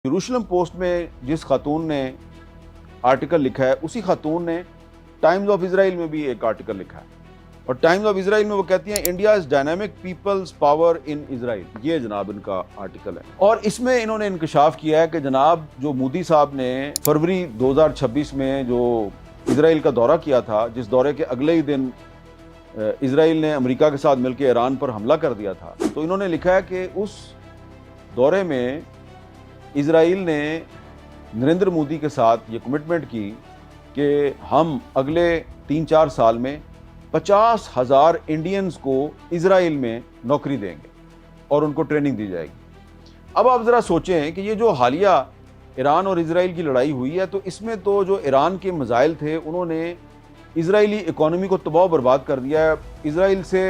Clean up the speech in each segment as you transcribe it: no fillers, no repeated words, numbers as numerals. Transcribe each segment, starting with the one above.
यरूशलेम पोस्ट में जिस खातून ने आर्टिकल लिखा है उसी खातून ने टाइम्स ऑफ इजराइल में भी एक आर्टिकल लिखा है और टाइम्स ऑफ इजराइल में वो कहती हैं India is dynamic peoples power in Israel. ये जनाब इनका आर्टिकल है और इसमें इन्होंने इंकशाफ किया है कि जनाब जो मोदी साहब ने फरवरी 2026 में जो इजराइल का दौरा किया था, जिस दौरे के अगले ही दिन इजराइल ने अमेरिका के साथ मिलकर ईरान पर हमला कर दिया था, तो इन्होंने लिखा है कि उस दौरे में इजराइल ने नरेंद्र मोदी के साथ ये कमिटमेंट की कि हम अगले 3-4 साल में 50,000 इंडियंस को इजराइल में नौकरी देंगे और उनको ट्रेनिंग दी जाएगी। अब आप ज़रा सोचें कि ये जो हालिया ईरान और इजराइल की लड़ाई हुई है, तो इसमें तो जो ईरान के मिसाइल थे उन्होंने इजरायली इकोनॉमी को तबाह बर्बाद कर दिया है। इजराइल से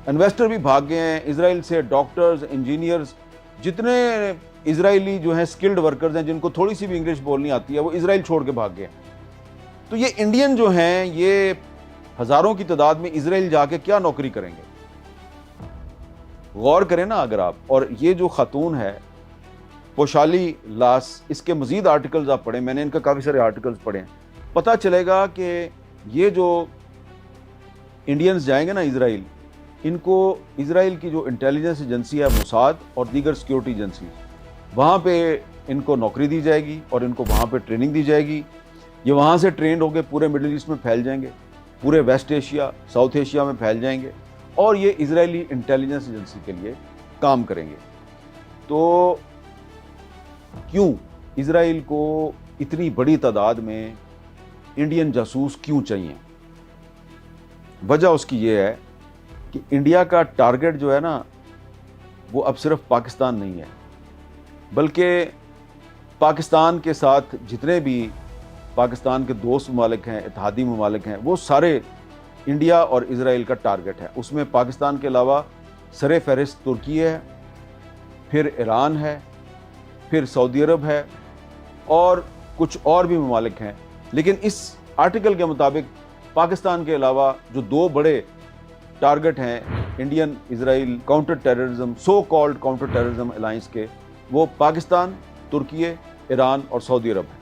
इन्वेस्टर भी भाग गए हैं, इजराइल से डॉक्टर्स, इंजीनियर्स, जितने इजरायली जो हैं स्किल्ड वर्कर्स हैं जिनको थोड़ी सी भी इंग्लिश बोलनी आती है, वो इजराइल छोड़ के भाग गए। तो ये इंडियन जो हैं ये हज़ारों की तादाद में इजराइल जाके क्या नौकरी करेंगे? गौर करें ना अगर आप। और ये जो खातून है पोशाली लास, इसके मज़ीद आर्टिकल्स आप पढ़ें, मैंने इनका काफ़ी सारे आर्टिकल्स पढ़े हैं, पता चलेगा कि ये जो इंडियंस जाएंगे ना इजराइल, इनको इजराइल की जो इंटेलिजेंस एजेंसी है मोसाद और दीगर सिक्योरिटी एजेंसी, वहाँ पे इनको नौकरी दी जाएगी और इनको वहाँ पे ट्रेनिंग दी जाएगी। ये वहाँ से ट्रेंड होकर पूरे मिडिल ईस्ट में फैल जाएंगे, पूरे वेस्ट एशिया, साउथ एशिया में फैल जाएंगे और ये इजरायली इंटेलिजेंस एजेंसी के लिए काम करेंगे। तो क्यों इजराइल को इतनी बड़ी तादाद में इंडियन जासूस क्यों चाहिए? वजह उसकी ये है कि इंडिया का टारगेट जो है ना, वो अब सिर्फ पाकिस्तान नहीं है, बल्कि पाकिस्तान के साथ जितने भी पाकिस्तान के दोस्त ममालिक हैं, इत्तेहादी ममालिक हैं, वो सारे इंडिया और इजराइल का टारगेट है। उसमें पाकिस्तान के अलावा सरे फहरिस्त तुर्की है, फिर ईरान है, फिर सऊदी अरब है और कुछ और भी ममालिक हैं। लेकिन इस आर्टिकल के मुताबिक पाकिस्तान के अलावा जो दो बड़े टारगेट हैं Indian Israel counter terrorism, so called counter terrorism alliance के, वो पाकिस्तान, तुर्की, ईरान और सऊदी अरब है।